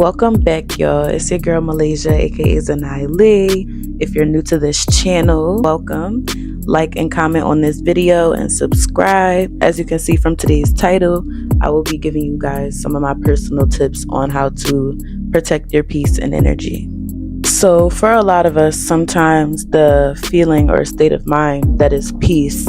Welcome back, y'all. It's your girl Malaysia, aka Zanilee. If you're new to this channel, welcome. Like and comment on this video and subscribe. As you can see from today's title, I will be giving you guys some of my personal tips on how to protect your peace and energy. So for a lot of us, sometimes the feeling or state of mind that is peace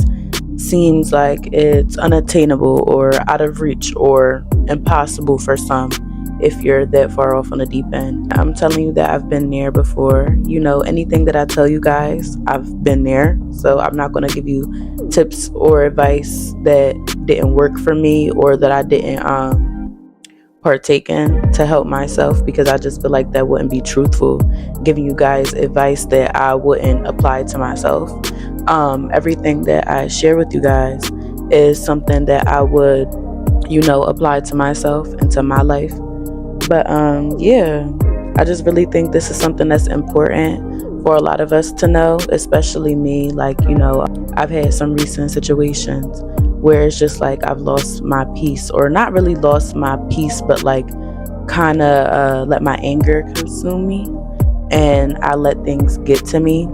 seems like it's unattainable or out of reach or impossible for some if you're that far off on the deep end. I'm telling you that I've been there before. You know, anything that I tell you guys, I've been there. So I'm not going to give you tips or advice that didn't work for me or that I didn't partake in to help myself, because I just feel like that wouldn't be truthful, giving you guys advice that I wouldn't apply to myself. Everything that I share with you guys is something that I would, apply to myself and to my life. But yeah, I just really think this is something that's important for a lot of us to know, especially me. I've had some recent situations where it's just like I've lost my peace, or not really lost my peace, but like kind of let my anger consume me, and I let things get to me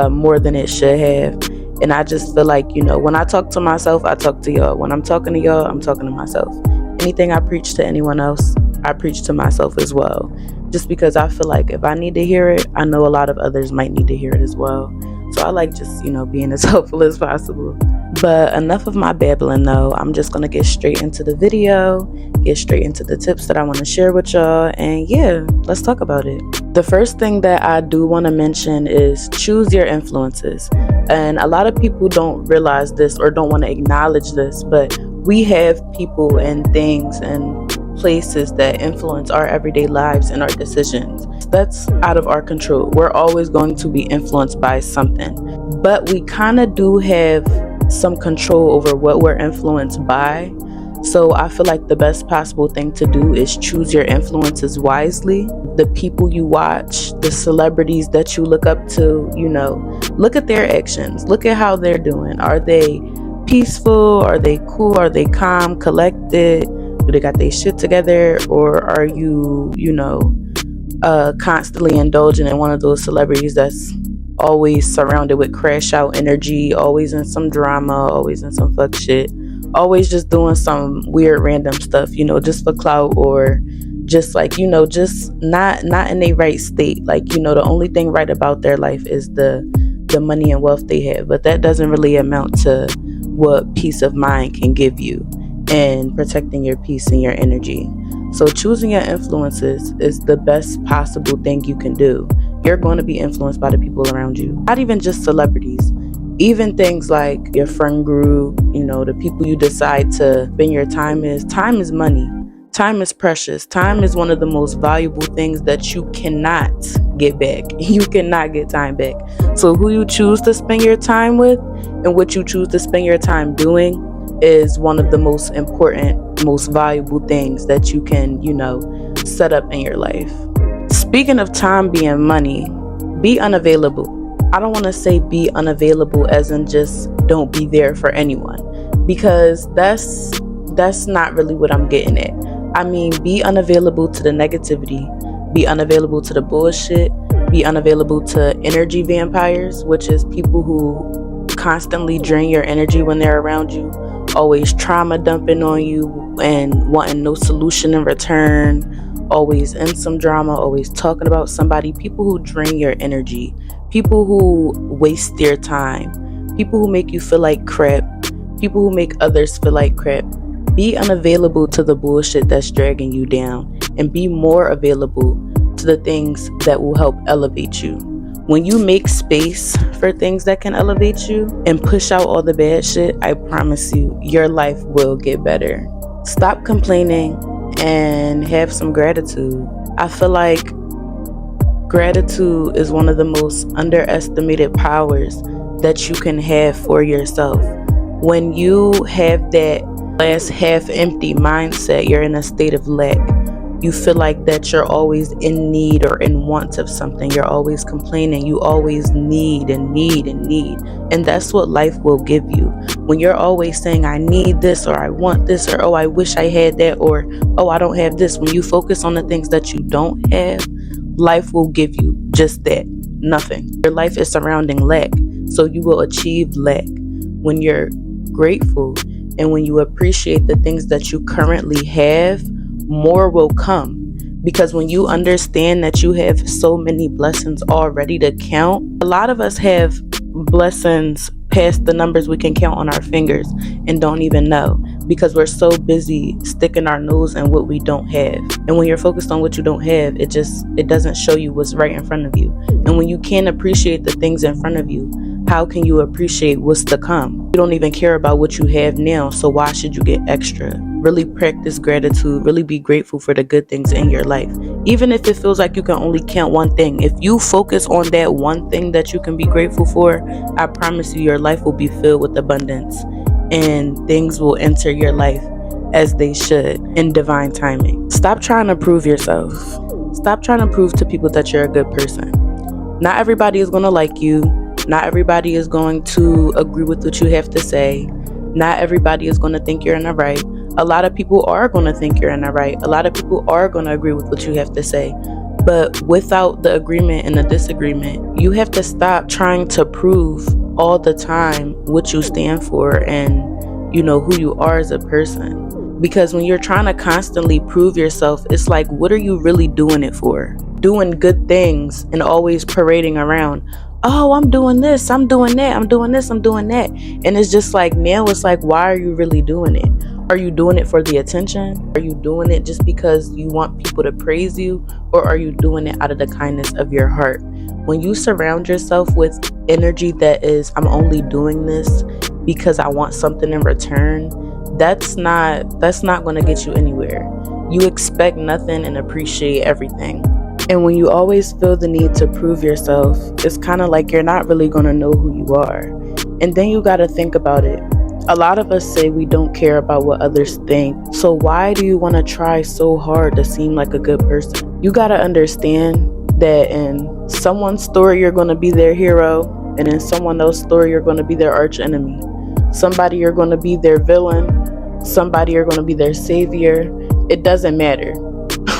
more than it should have. And I just feel like, when I talk to myself, I talk to y'all. When I'm talking to y'all, I'm talking to myself. Anything I preach to anyone else, I preach to myself as well. Just because I feel like if I need to hear it, I know a lot of others might need to hear it as well. So I like just, being as helpful as possible. But enough of my babbling though. I'm just going to get straight into the video, get straight into the tips that I want to share with y'all. And yeah, let's talk about it. The first thing that I do want to mention is choose your influences. And a lot of people don't realize this or don't want to acknowledge this, but we have people and things and places that influence our everyday lives and our decisions. That's out of our control. We're always going to be influenced by something, but we kind of do have some control over what we're influenced by. So I feel like the best possible thing to do is choose your influences wisely. The people you watch, the celebrities that you look up to, look at their actions, look at how they're doing. Are they peaceful? Are they cool? Are they calm, collected? Do they got their shit together? Or are you, constantly indulging in one of those celebrities that's always surrounded with crash out energy, always in some drama, always in some fuck shit, always just doing some weird random stuff, just for clout, or just like, just not in a right state. Like, the only thing right about their life is the money and wealth they have, but that doesn't really amount to what peace of mind can give you and protecting your peace and your energy. So choosing your influences is the best possible thing you can do. You're going to be influenced by the people around you, not even just celebrities, even things like your friend group, the people you decide to spend your time is. Time is money. Time is precious. Time is one of the most valuable things that you cannot get back. You cannot get time back. So who you choose to spend your time with and what you choose to spend your time doing is one of the most important, most valuable things that you can, set up in your life. Speaking of time being money, be unavailable. I don't want to say be unavailable as in just don't be there for anyone, because that's not really what I'm getting at. I mean, be unavailable to the negativity, be unavailable to the bullshit, be unavailable to energy vampires, which is people who constantly drain your energy when they're around you, always trauma dumping on you and wanting no solution in return, always in some drama, always talking about somebody. People who drain your energy, people who waste their time, people who make you feel like crap, people who make others feel like crap. Be unavailable to the bullshit that's dragging you down, and be more available to the things that will help elevate you. When you make space for things that can elevate you and push out all the bad shit, I promise you, your life will get better. Stop complaining and have some gratitude. I feel like gratitude is one of the most underestimated powers that you can have for yourself. When you have that glass half empty mindset, you're in a state of lack. You feel like that you're always in need or in want of something. You're always complaining. You always need and need and need. And that's what life will give you. When you're always saying, I need this, or I want this, or oh, I wish I had that, or oh, I don't have this. When you focus on the things that you don't have, life will give you just that, nothing. Your life is surrounding lack. So you will achieve lack. When you're grateful and when you appreciate the things that you currently have, more will come. Because when you understand that you have so many blessings already to count, a lot of us have blessings past the numbers we can count on our fingers and don't even know, because we're so busy sticking our nose in what we don't have. And when you're focused on what you don't have, it doesn't show you what's right in front of you. And when you can't appreciate the things in front of you, how can you appreciate what's to come? You don't even care about what you have now, so why should you get extra? Really practice gratitude. Really be grateful for the good things in your life. Even if it feels like you can only count one thing, if you focus on that one thing that you can be grateful for, I promise you your life will be filled with abundance and things will enter your life as they should in divine timing. Stop trying to prove yourself. Stop trying to prove to people that you're a good person. Not everybody is going to like you. Not everybody is going to agree with what you have to say. Not everybody is going to think you're in the right. A lot of people are going to think you're in the right. A lot of people are going to agree with what you have to say. But without the agreement and the disagreement, you have to stop trying to prove all the time what you stand for and, who you are as a person. Because when you're trying to constantly prove yourself, it's like, what are you really doing it for? Doing good things and always parading around. Oh, I'm doing this, I'm doing that, I'm doing this, I'm doing that. And it's just like, now it's like, why are you really doing it? Are you doing it for the attention? Are you doing it just because you want people to praise you? Or are you doing it out of the kindness of your heart? When you surround yourself with energy that is, I'm only doing this because I want something in return, that's not going to get you anywhere. You expect nothing and appreciate everything. And when you always feel the need to prove yourself, it's kind of like you're not really going to know who you are. And then you got to think about it. A lot of us say we don't care about what others think. So why do you want to try so hard to seem like a good person? You got to understand that in someone's story, you're going to be their hero. And in someone else's story, you're going to be their arch enemy. Somebody, you're going to be their villain. Somebody, you're going to be their savior. It doesn't matter.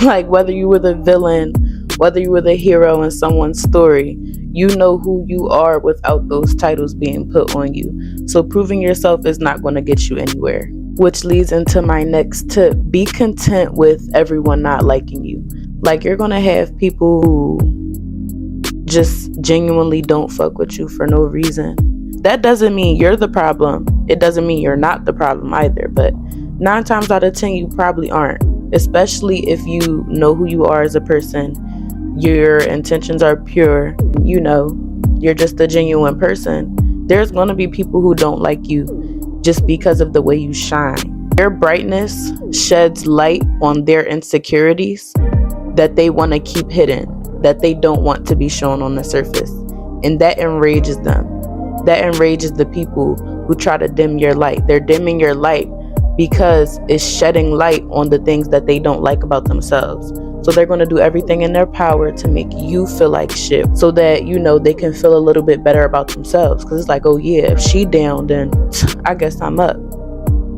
Like whether you were the villain, whether you were the hero in someone's story, you know who you are without those titles being put on you. So proving yourself is not going to get you anywhere. Which leads into my next tip. Be content with everyone not liking you. Like, you're going to have people who just genuinely don't fuck with you for no reason. That doesn't mean you're the problem. It doesn't mean you're not the problem either. But 9 times out of 10, you probably aren't. Especially if you know who you are as a person. Your intentions are pure, you're just a genuine person. There's going to be people who don't like you just because of the way you shine. Your brightness sheds light on their insecurities that they want to keep hidden, that they don't want to be shown on the surface. And that enrages them. That enrages the people who try to dim your light. They're dimming your light because it's shedding light on the things that they don't like about themselves. So they're going to do everything in their power to make you feel like shit so that, they can feel a little bit better about themselves. Because it's like, oh yeah, if she down, then I guess I'm up.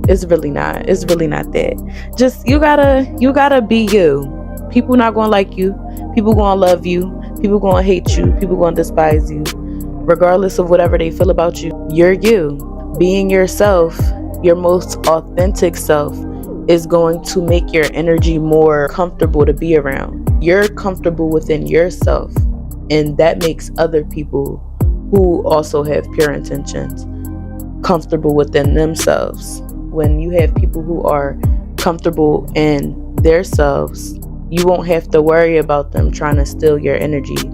It's really not. It's really not that. Just, you gotta be you. People not going to like you. People going to love you. People going to hate you. People going to despise you. Regardless of whatever they feel about you, you're you. Being yourself, your most authentic self, is going to make your energy more comfortable to be around. You're comfortable within yourself, and that makes other people who also have pure intentions comfortable within themselves. When you have people who are comfortable in themselves, you won't have to worry about them trying to steal your energy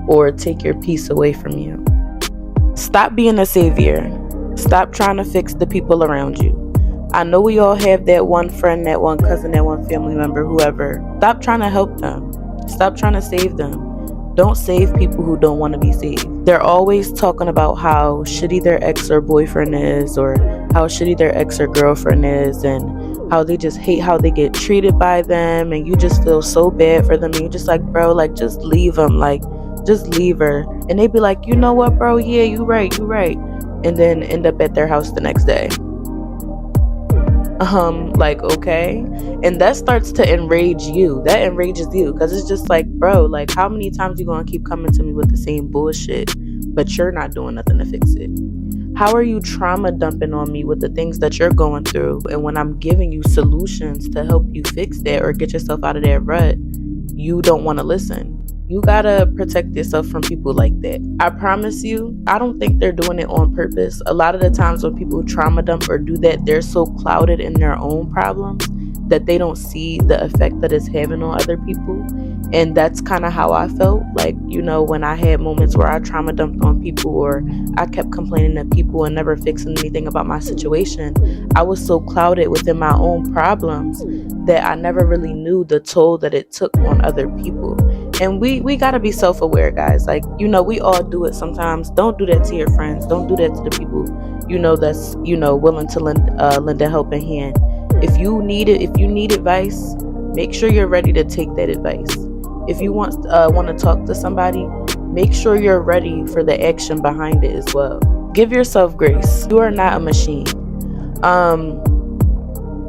or take your peace away from you. Stop being a savior. Stop trying to fix the people around you. I know we all have that one friend, that one cousin, that one family member, whoever. Stop trying to help them. Stop trying to save them. Don't save people who don't want to be saved. They're always talking about how shitty their ex or boyfriend is, or how shitty their ex or girlfriend is, and how they just hate how they get treated by them, and you just feel so bad for them, and you're just like, bro, like, just leave them, like, just leave her. And they be like, you know what, bro, yeah, you right, and then end up at their house the next day. Like, okay. And that starts to enrage you. That enrages you, because it's just like, bro, like, how many times you gonna keep coming to me with the same bullshit, but you're not doing nothing to fix it? How are you trauma dumping on me with the things that you're going through, and when I'm giving you solutions to help you fix that or get yourself out of that rut, you don't want to listen? You gotta protect yourself from people like that. I promise you, I don't think they're doing it on purpose. A lot of the times when people trauma dump or do that, they're so clouded in their own problems that they don't see the effect that it's having on other people. And that's kind of how I felt. Like, you know, when I had moments where I trauma dumped on people, or I kept complaining to people and never fixing anything about my situation, I was so clouded within my own problems that I never really knew the toll that it took on other people. And we gotta be self-aware, guys. Like, you know, we all do it sometimes. Don't do that to your friends. Don't do that to the people, you know, that's, you know, willing to lend a helping hand. If you need advice, make sure you're ready to take that advice. If you want to talk to somebody, make sure you're ready for the action behind it as well. Give yourself grace. You are not a machine.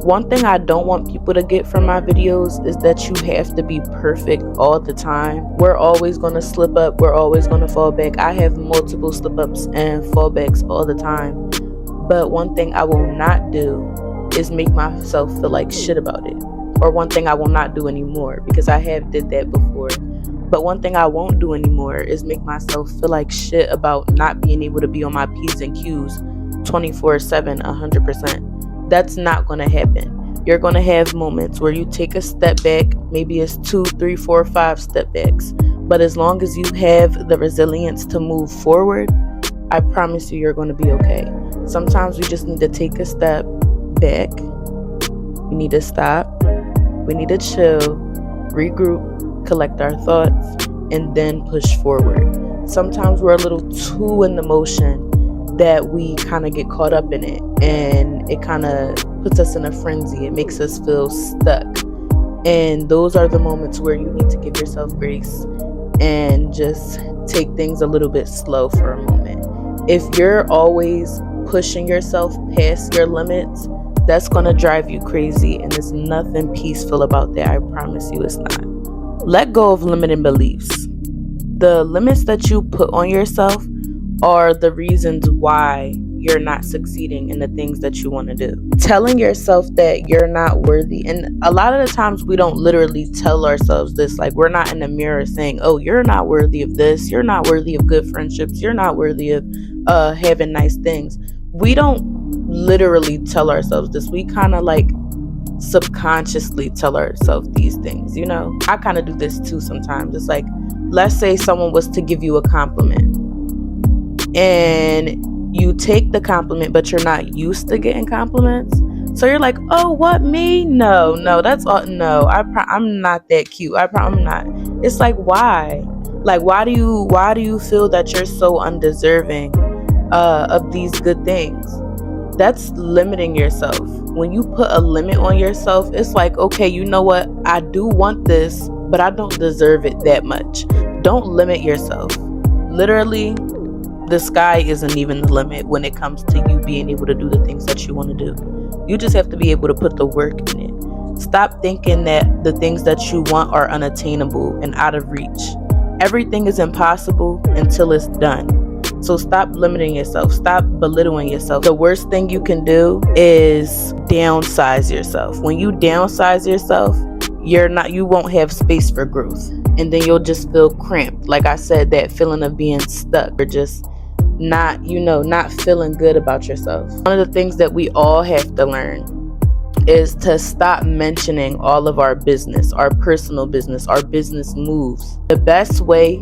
One thing I don't want people to get from my videos is that you have to be perfect all the time. We're always going to slip up. We're always going to fall back. I have multiple slip ups and fallbacks all the time. But one thing I will not do is make myself feel like shit about it. Or one thing I will not do anymore, because I have did that before. But one thing I won't do anymore is make myself feel like shit about not being able to be on my P's and Q's 24/7, 100%. That's not going to happen. You're going to have moments where you take a step back. Maybe it's 2, 3, 4, 5 step backs. But as long as you have the resilience to move forward, I promise you're going to be okay. Sometimes we just need to take a step back. We need to stop. We need to chill, regroup, collect our thoughts, and then push forward. Sometimes we're a little too in the motion that we kind of get caught up in it, and it kind of puts us in a frenzy. It makes us feel stuck. And those are the moments where you need to give yourself grace and just take things a little bit slow for a moment. If you're always pushing yourself past your limits, that's going to drive you crazy, and there's nothing peaceful about that. I promise you it's not. Let go of limiting beliefs. The limits that you put on yourself are the reasons why you're not succeeding in the things that you want to do. Telling yourself that you're not worthy, and a lot of the times we don't literally tell ourselves this. Like, we're not in the mirror saying, oh, you're not worthy of this, you're not worthy of good friendships, you're not worthy of having nice things. We don't literally tell ourselves this. We kind of like subconsciously tell ourselves these things, you know. I kind of do this too sometimes. It's like, let's say someone was to give you a compliment, and you take the compliment, but you're not used to getting compliments. So you're like, oh, what, me? No, that's all. No, I'm not that cute. I'm not. It's like, why? Like, why do you feel that you're so undeserving of these good things? That's limiting yourself. When you put a limit on yourself, it's like, okay, you know what? I do want this, but I don't deserve it that much. Don't limit yourself. Literally, the sky isn't even the limit when it comes to you being able to do the things that you want to do. You just have to be able to put the work in it. Stop thinking that the things that you want are unattainable and out of reach. Everything is impossible until it's done. So stop limiting yourself. Stop belittling yourself. The worst thing you can do is downsize yourself. When you downsize yourself, you won't have space for growth. And then you'll just feel cramped. Like I said, that feeling of being stuck or just not feeling good about yourself. One of the things that we all have to learn is to stop mentioning all of our business, our personal business, our business moves. The best way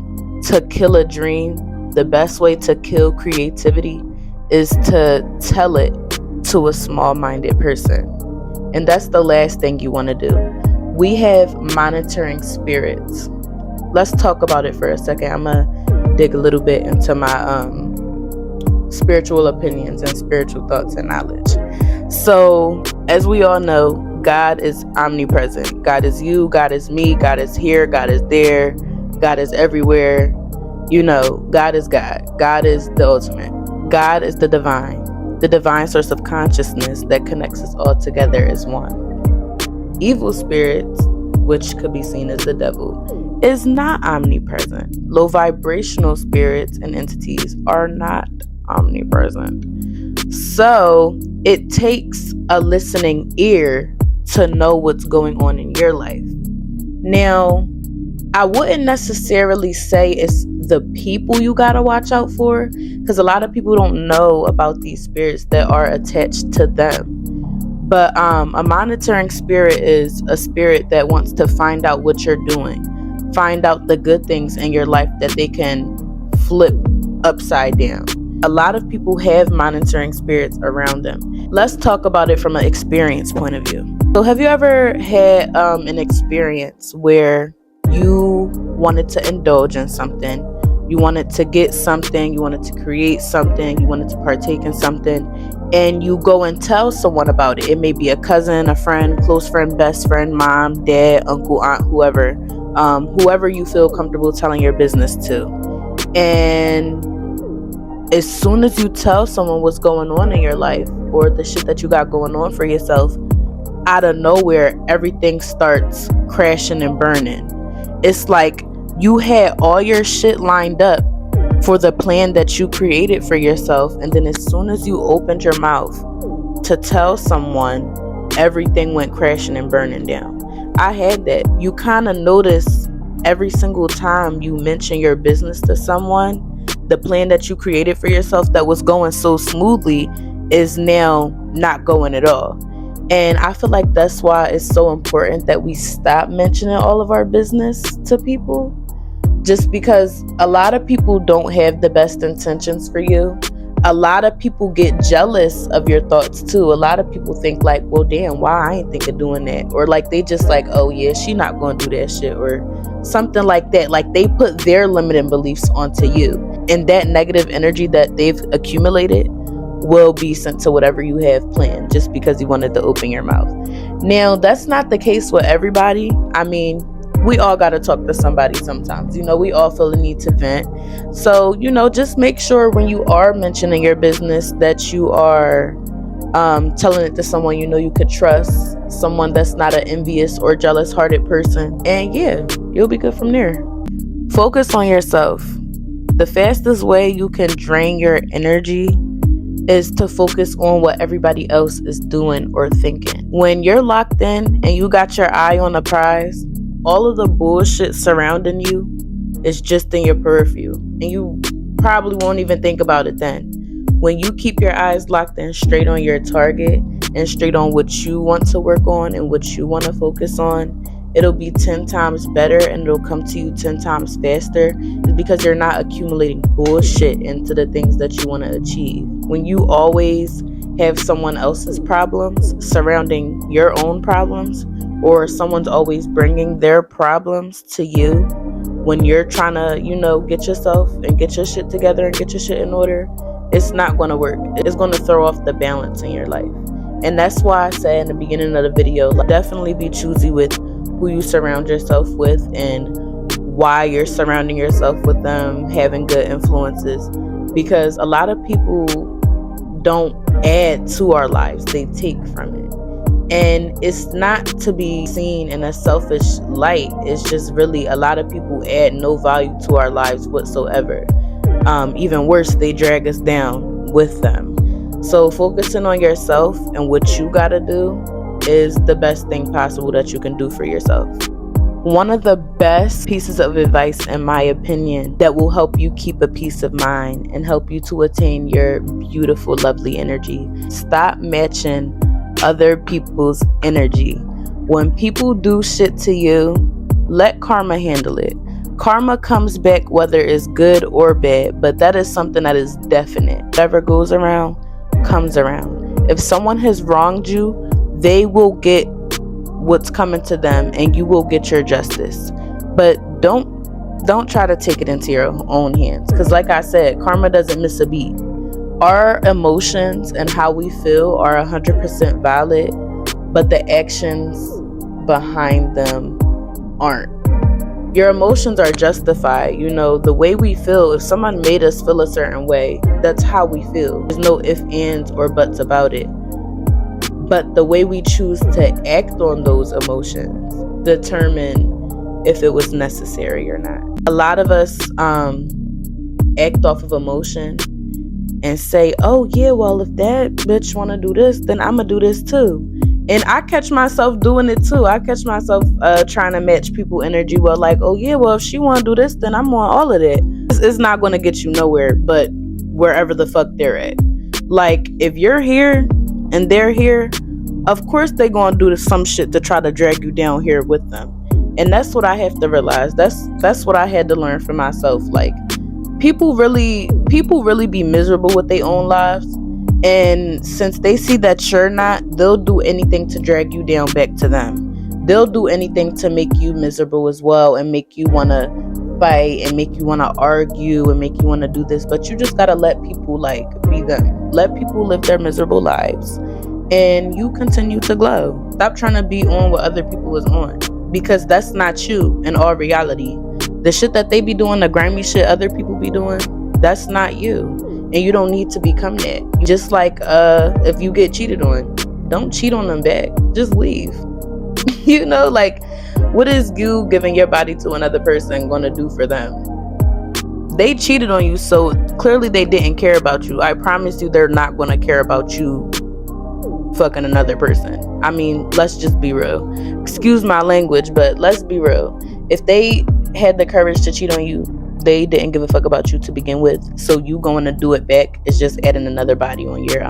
to kill a dream, the best way to kill creativity is to tell it to a small-minded person. And that's the last thing you want to do. We have monitoring spirits. Let's talk about it for a second. I'm gonna dig a little bit into my spiritual opinions and spiritual thoughts and knowledge. So, as we all know, God is omnipresent. God is you, God is me, God is here, God is there, God is everywhere. You know, God is God. God is the ultimate. God is the divine source of consciousness that connects us all together as one. Evil spirits, which could be seen as the devil, is not omnipresent. Low vibrational spirits and entities are not omnipresent. So it takes a listening ear to know what's going on in your life. Now, I wouldn't necessarily say it's the people you gotta watch out for, because a lot of people don't know about these spirits that are attached to them. But a monitoring spirit is a spirit that wants to find out what you're doing, find out the good things in your life that they can flip upside down. A lot of people have monitoring spirits around them. Let's talk about it from an experience point of view. So have you ever had an experience where you wanted to indulge in something, you wanted to get something, you wanted to create something, you wanted to partake in something, and you go and tell someone about it? It may be a cousin, a friend, close friend, best friend, mom, dad, uncle, aunt, whoever you feel comfortable telling your business to. And as soon as you tell someone what's going on in your life or the shit that you got going on for yourself, out of nowhere, everything starts crashing and burning. It's like you had all your shit lined up for the plan that you created for yourself, and then as soon as you opened your mouth to tell someone, everything went crashing and burning down. I had that. You kind of notice every single time you mention your business to someone, the plan that you created for yourself that was going so smoothly is now not going at all. And I feel like that's why it's so important that we stop mentioning all of our business to people. Just because a lot of people don't have the best intentions for you. A lot of people get jealous of your thoughts too. A lot of people think like, well, damn, why I ain't think of doing that? Or like they just like, oh yeah, she not going to do that shit, or something like that. Like they put their limiting beliefs onto you, and that negative energy that they've accumulated will be sent to whatever you have planned just because you wanted to open your mouth. Now, that's not the case with everybody. I mean, we all got to talk to somebody sometimes. You know, we all feel the need to vent. So, you know, just make sure when you are mentioning your business that you are telling it to someone you know you could trust, someone that's not an envious or jealous hearted person. And yeah, you'll be good from there. Focus on yourself. The fastest way you can drain your energy is to focus on what everybody else is doing or thinking. When you're locked in and you got your eye on the prize, all of the bullshit surrounding you is just in your peripheral, and you probably won't even think about it then. When you keep your eyes locked in straight on your target and straight on what you want to work on and what you want to focus on, it'll be 10 times better and it'll come to you 10 times faster. It's because you're not accumulating bullshit into the things that you want to achieve. When you always have someone else's problems surrounding your own problems, or someone's always bringing their problems to you when you're trying to, you know, get yourself and get your shit together and get your shit in order, it's not going to work. It's going to throw off the balance in your life. And that's why I said in the beginning of the video, like, definitely be choosy with who you surround yourself with and why you're surrounding yourself with them, having good influences. Because a lot of people don't add to our lives, they take from it. And it's not to be seen in a selfish light. It's just really a lot of people add no value to our lives whatsoever. Even worse, they drag us down with them. So focusing on yourself and what you gotta do is the best thing possible that you can do for yourself. One of the best pieces of advice, in my opinion, that will help you keep a peace of mind and help you to attain your beautiful, lovely energy. Stop matching other people's energy. When people do shit to you, let karma handle it. Karma comes back whether it's good or bad, but that is something that is definite. Whatever goes around comes around. If someone has wronged you, they will get what's coming to them and you will get your justice. But don't try to take it into your own hands, because like I said, karma doesn't miss a beat. Our emotions and how we feel are 100% valid, but the actions behind them aren't. Your emotions are justified. You know, the way we feel, if someone made us feel a certain way, that's how we feel. There's no ifs, ands, or buts about it. But the way we choose to act on those emotions determine if it was necessary or not. A lot of us act off of emotion and say, oh yeah, well, if that bitch want to do this, then I'm going to do this too. And I catch myself doing it too. I catch myself trying to match people energy. Well, like, oh yeah, well, if she want to do this, then I'm on all of that. It's not going to get you nowhere, but wherever the fuck they're at. Like, if you're here and they're here, of course they going to do some shit to try to drag you down here with them. And that's what I have to realize. That's what I had to learn for myself. Like, people really be miserable with their own lives. And since they see that you're not, they'll do anything to drag you down back to them. They'll do anything to make you miserable as well, and make you want to fight, and make you want to argue, and make you want to do this. But you just got to let people, like, be them. Let people live their miserable lives, and you continue to glow. Stop trying to be on what other people is on, because that's not you in all reality. The shit that they be doing, the grimy shit other people be doing, that's not you. And you don't need to become that. Just like if you get cheated on, don't cheat on them back. Just leave. You know, like, what is you giving your body to another person gonna do for them? They cheated on you, so clearly they didn't care about you. I promise you they're not gonna care about you fucking another person. I mean, let's just be real. Excuse my language, but let's be real. If they had the courage to cheat on you, they didn't give a fuck about you to begin with. So you going to do it back is just adding another body on your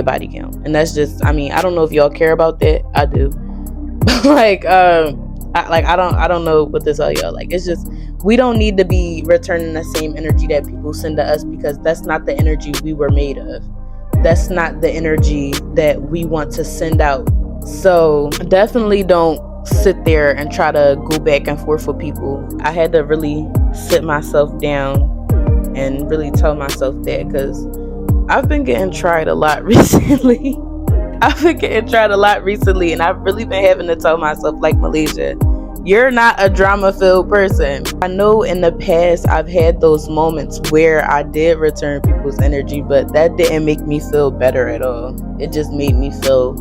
body count. And that's just, I mean, I don't know if y'all care about that. I do. I don't know what to tell y'all. Like, it's just, we don't need to be returning the same energy that people send to us, because that's not the energy we were made of. That's not the energy that we want to send out. So definitely don't sit there and try to go back and forth with people. I had to really sit myself down and really tell myself that, because I've been getting tried a lot recently. And I've really been having to tell myself, like, Malaysia, you're not a drama-filled person. I know in the past I've had those moments where I did return people's energy, but that didn't make me feel better at all. It just made me feel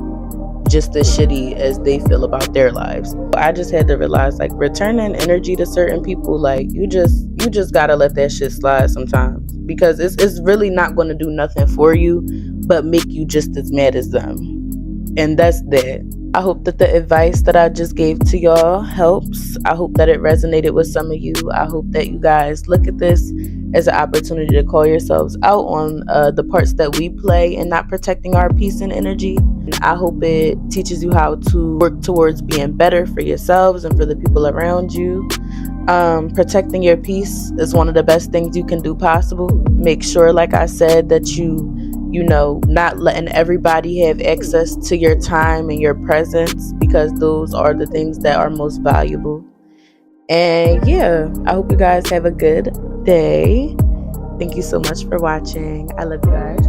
just as shitty as they feel about their lives. I just had to realize, like, returning energy to certain people, like, you just gotta let that shit slide sometimes, because it's really not going to do nothing for you but make you just as mad as them. And that's that. I hope that the advice that I just gave to y'all helps. I hope that it resonated with some of you. I hope that you guys look at this as an opportunity to call yourselves out on the parts that we play in not protecting our peace and energy. And I hope it teaches you how to work towards being better for yourselves and for the people around you. Protecting your peace is one of the best things you can do possible. Make sure, like I said, that you know, not letting everybody have access to your time and your presence, because those are the things that are most valuable. And yeah, I hope you guys have a good day. Thank you so much for watching. I love you guys.